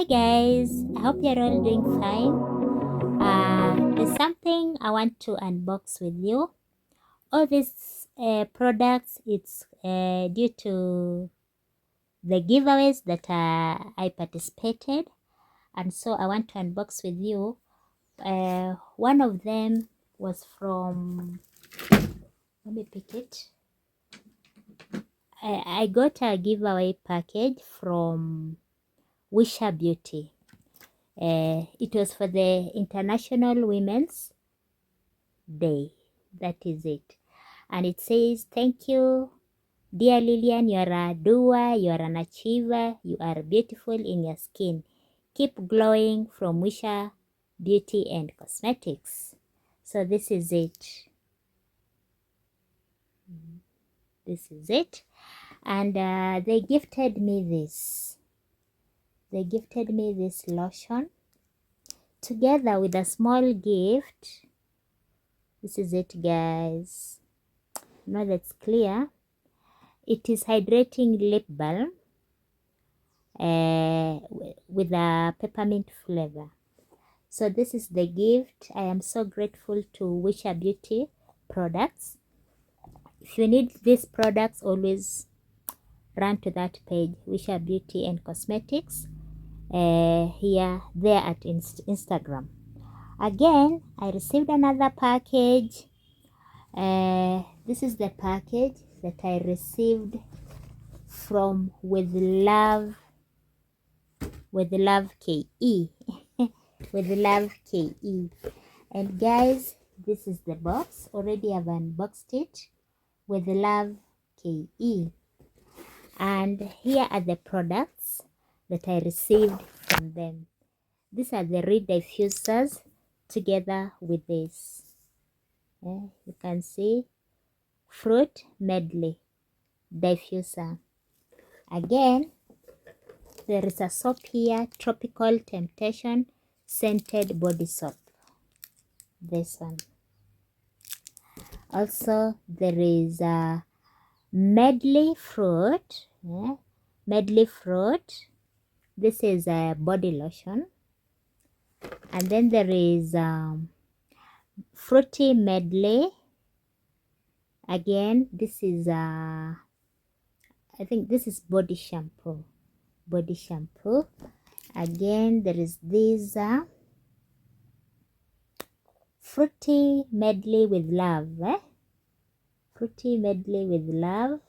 Hi guys, I hope you're all doing fine. There's something I want to unbox with you. All these products, it's due to the giveaways that I participated, and so I want to unbox with you. One of them was from, let me pick it. I got a giveaway package from Wisha Beauty. It was for the International Women's Day. That is it. And it says, thank you, dear Lilian. You are a doer, you are an achiever, you are beautiful in your skin. Keep glowing from Wisha Beauty and Cosmetics. So this is it. This is it. And they gifted me this. They gifted me this lotion together with a small gift. This is it, guys. Now that's clear. It is hydrating lip balm with a peppermint flavor. So this is the gift. I am so grateful to Wisha Beauty products. If you need these products, always run to that page, Wisha Beauty and Cosmetics. There at Instagram. Again, I received another package. This is the package that I received from With Love KE. With Love KE. And guys, this is the box. Already I've unboxed it. With Love KE. And here are the products that I received from them. These are the Reed diffusers together with this. You can see fruit medley diffuser. Again, there is a soap here, Tropical Temptation scented body soap. This one. Also, there is a medley fruit. Medley fruit. This is a body lotion. And then there is fruity medley. Again, this is I think this is body shampoo. Body shampoo. Again, there is this fruity medley with love. Fruity medley with love.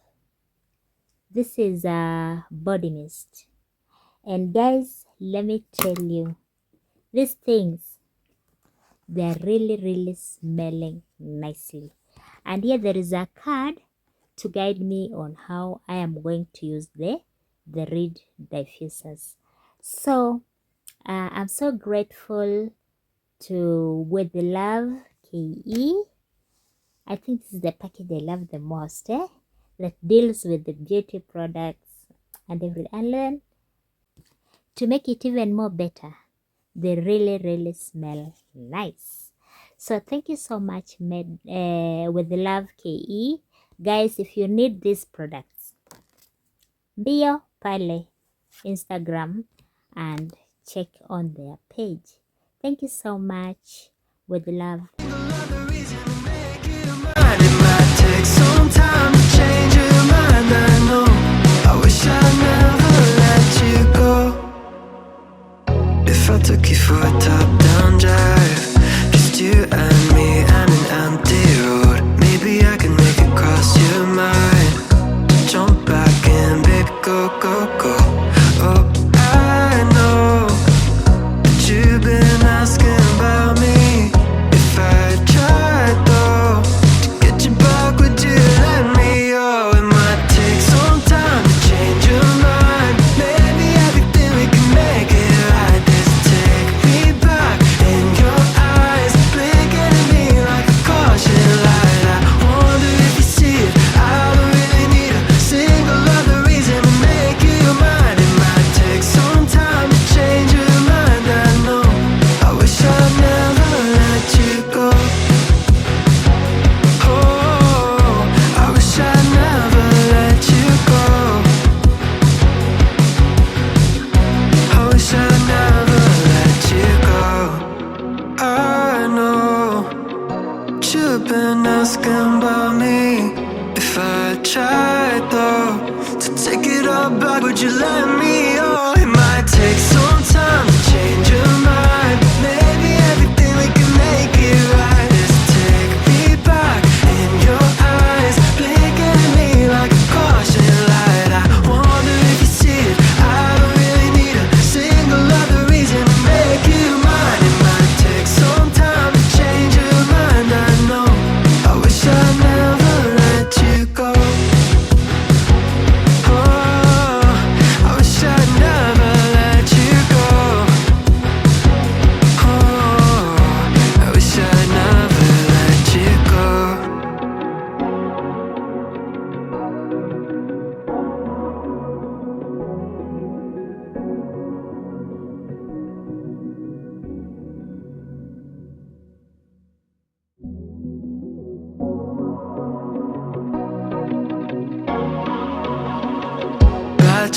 This is a body mist. And guys, let me tell you, these things, they are really smelling nicely. And here there is a card to guide me on how I am going to use the Reed diffusers. So I'm so grateful to With Love KE. I think this is the package I love the most, that deals with the beauty products and everything. And then to make it even more better, they really smell nice. So thank you so much, With Love KE. Guys, if you need these products, bio pale Instagram and check on their page. Thank you so much. With love. It might take some time to change your mind, I know. I wish I'd never let you go. If I took you for a top-down drive, just you and me and an empty road, maybe I can make it cross your mind. Jump back in, baby, go Oh, I know that you've been asking about me. If I tried though to get you back, would you let me? Oh, it might take some time to change your mind. Maybe everything we can make it right. This take me back in your eyes, blinking at me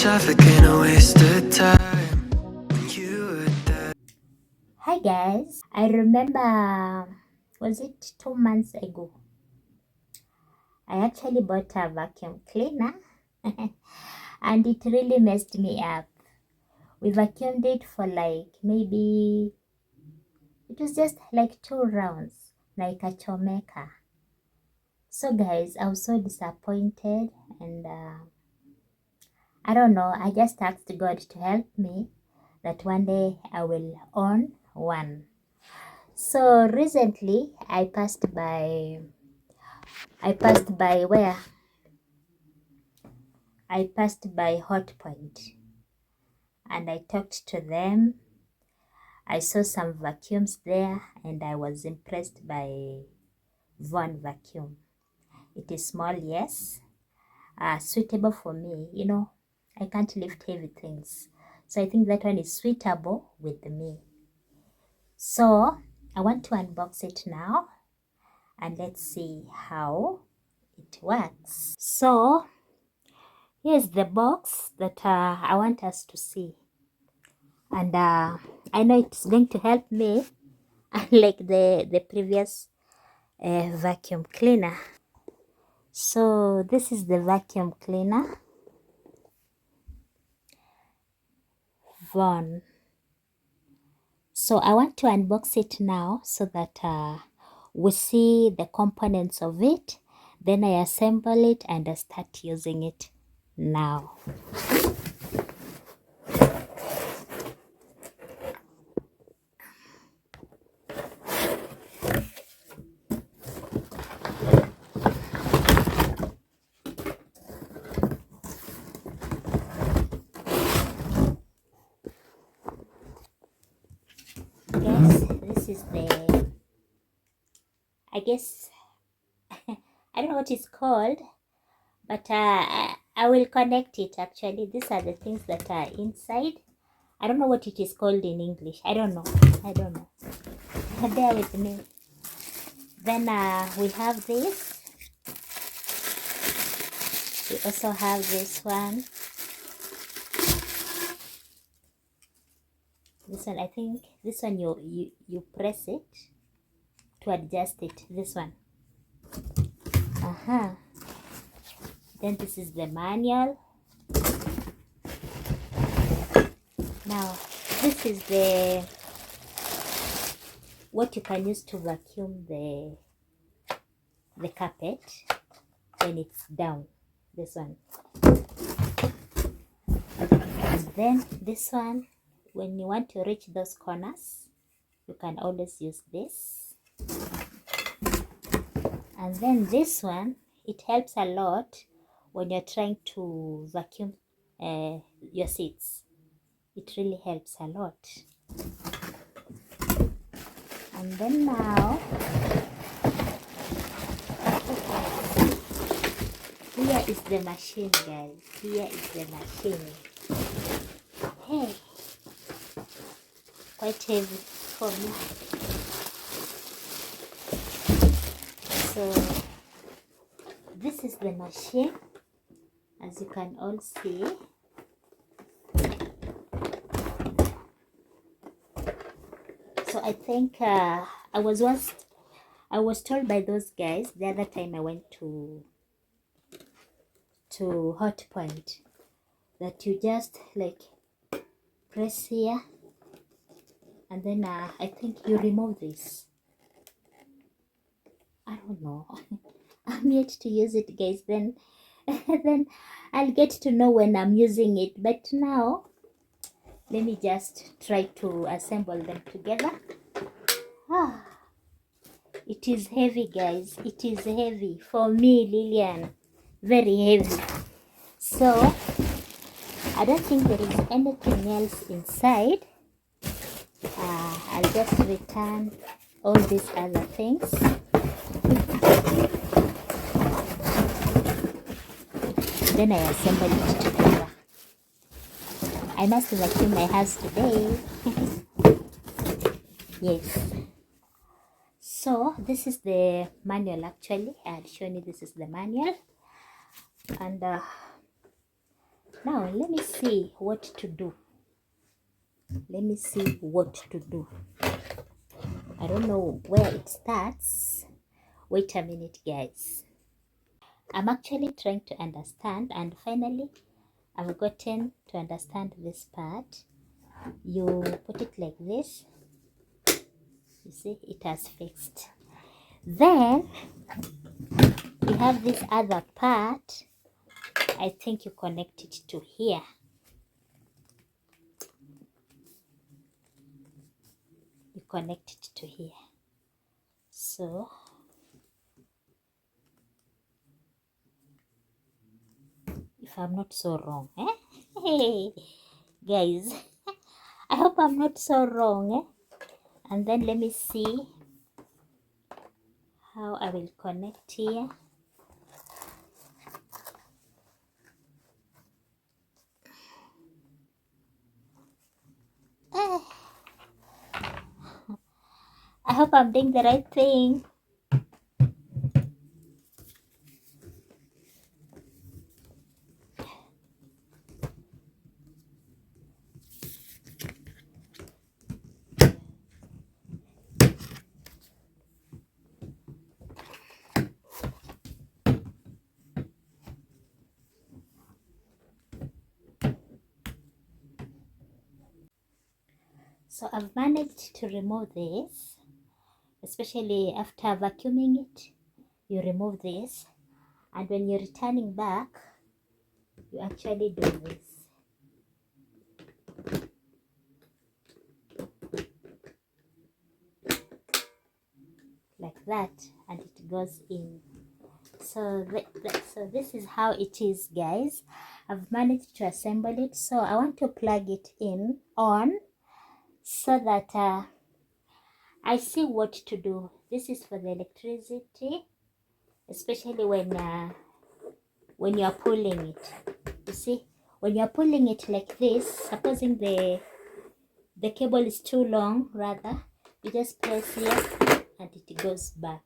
traffic ain't a waste of time when you were there. Hi guys, I remember, was it 2 months ago? I actually bought a vacuum cleaner and it really messed me up. We vacuumed it for like maybe, it was just like 2 rounds, like a chomeka. So guys, I was so disappointed and I don't know, I just asked God to help me that one day I will own one. So recently I passed by where? I passed by Hot Point and I talked to them. I saw some vacuums there and I was impressed by Von vacuum. It is small, yes, suitable for me. You know, I can't lift heavy things. So I think that one is suitable with me. So I want to unbox it now and let's see how it works. So here's the box that I want us to see. And I know it's going to help me unlike the previous vacuum cleaner. So this is the vacuum cleaner, Von. So I want to unbox it now so that we see the components of it. Then I assemble it and I start using it now. This is the, I guess, I don't know what it's called, but I will connect it actually. These are the things that are inside. I don't know what it is called in English. I don't know. Bear with me. Then we have this. We also have this one. This one, I think this one you press it to adjust it. This one. Then this is the manual. Now this is the what you can use to vacuum the carpet when it's down. This one. And then this one, when you want to reach those corners, you can always use this. And then this one, it helps a lot when you're trying to vacuum your seats. It really helps a lot. And then now, here is the machine, guys. Here is the machine. Hey, quite heavy for me. So this is the machine, as you can all see. So I think I was told by those guys the other time I went to Hot Point that you just like press here and then I think you remove this. I don't know. I'm yet to use it, guys. Then then I'll get to know when I'm using it. But now let me just try to assemble them together. It is heavy, guys. It is heavy for me, Lillian. Very heavy. So I don't think there is anything else inside. I'll just return all these other things. Then I assemble it together. I must vacuum my house today. Yes. So this is the manual actually. I had shown you this is the manual. And Now let me see what to do. Let me see what to do. I don't know where it starts. Wait a minute, guys. I'm actually trying to understand, and finally I've gotten to understand this part. You put it like this. You see, it has fixed. Then we have this other part. I think you connect it to here. You connect it to here. So if I'm not so wrong, Hey, guys, I hope I'm not so wrong, And then let me see how I will connect here. I hope I'm doing the right thing. So I've managed to remove this, especially after vacuuming it. You remove this, and when you're returning back, you actually do this. Like that, and it goes in. So so this is how it is, guys. I've managed to assemble it. So I want to plug it in on, so that I see what to do. This is for the electricity, especially when you're pulling it. You see, when you're pulling it like this, supposing the cable is too long, rather, you just press here and it goes back.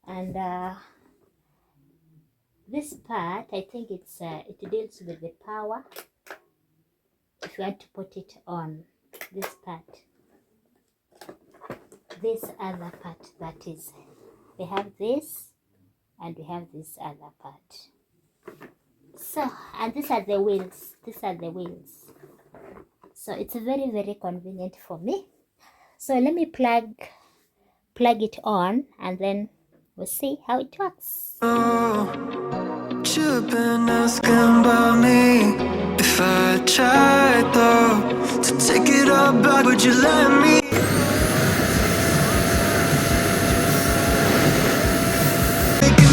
And this part, I think it deals with the power. If you want to put it on this part, this other part, that is, we have this and we have this other part. So, and these are the wheels. These are the wheels. So it's very, very convenient for me. So let me plug it on, and then we'll see how it works. Should've been asking about me. If I tried though to take it all back, would you let me?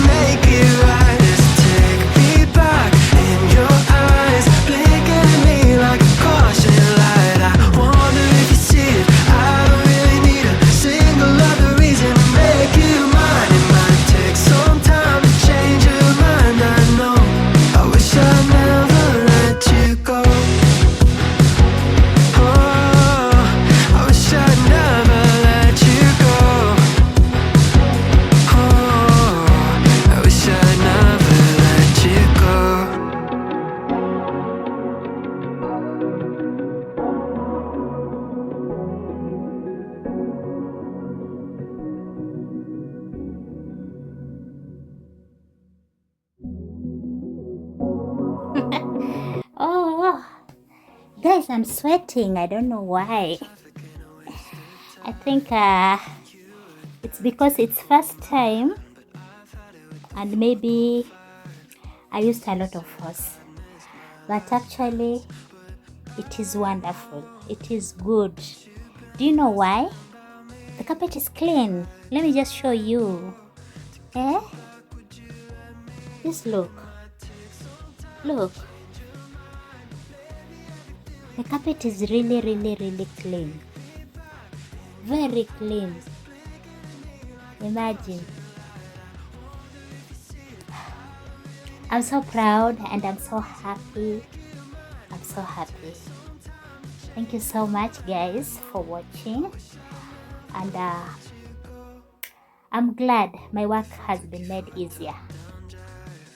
Make it right. Just take me back in your eyes, blinking at me like a caution light. I wonder if you see it. I don't really need a single other reason to make you mine. It might take some time to change your mind, I know. I wish I never let you go. Oh, I wish I never let you go. Oh, I wish I never let you go. Oh, guys, I'm sweating. I don't know why. I think it's because it's first time, and maybe I used a lot of force. But actually, it is wonderful. It is good. Do you know why? The carpet is clean. Let me just show you. Just look. Look. The carpet is really, really, really clean. Very clean. Imagine. I'm so proud and I'm so happy. I'm so happy. Thank you so much, guys, for watching. And I'm glad my work has been made easier.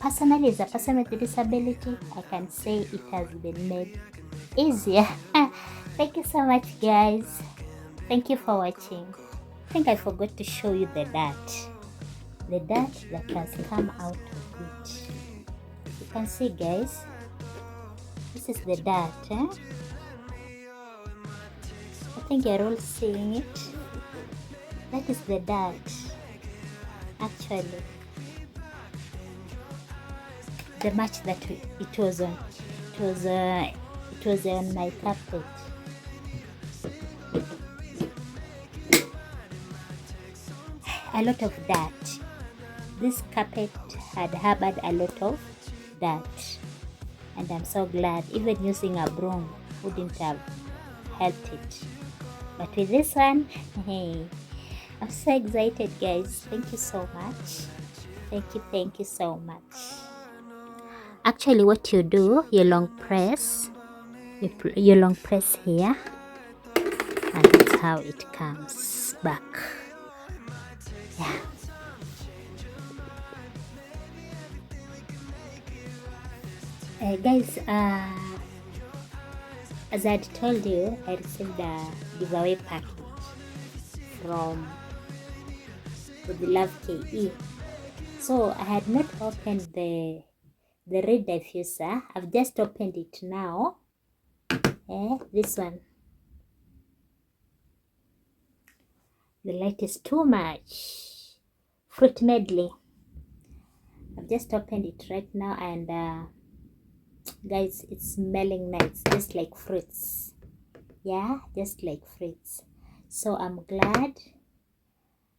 personally, as a person with a disability, I can say it has been made easier. Thank you so much, guys. Thank you for watching. I think I forgot to show you the dirt. The dirt that has come out of it. You can see, guys. This is the dirt. I think you're all seeing it. That is the dirt. Actually, the match that it was on. It was on my carpet. A lot of dirt. This carpet had harbored a lot of dirt, and I'm so glad even using a broom wouldn't have helped it. But with this one, hey, I'm so excited, guys. Thank you so much. Thank you so much. Actually, what you do, you long press here, and that's how it comes back. Yeah. Guys, as I had told you, I received a giveaway package from the Love KE. So I had not opened the red diffuser. I've just opened it now. This one. The light is too much. Fruit medley. I've just opened it right now, and guys, it's smelling nice, just like fruits. Yeah, just like fruits. So I'm glad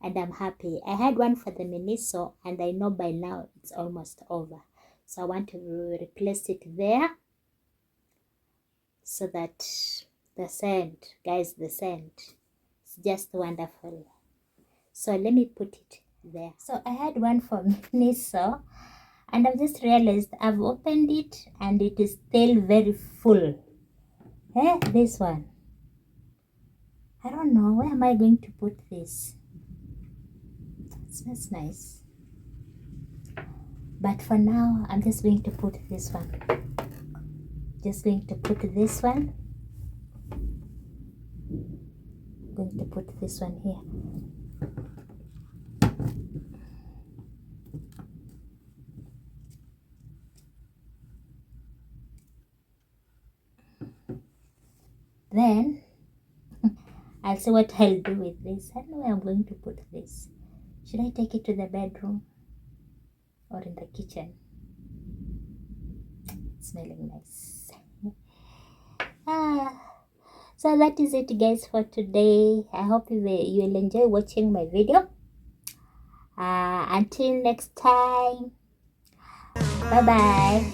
and I'm happy. I had one for the Miniso, and I know by now it's almost over. So I want to replace it there, so that the scent, guys, the scent, it's just wonderful. So let me put it there. So I had one for Miniso, and I've just realized I've opened it and it is still very full. This one. I don't know, where am I going to put this? It smells nice. But for now, I'm just going to put this one. Just going to put this one. I'm going to put this one here. Then I'll see what I'll do with this. I don't know where I'm going to put this. Should I take it to the bedroom or in the kitchen? It's smelling nice. So that is it, guys, for today. I hope you will enjoy watching my video. Until next time, bye.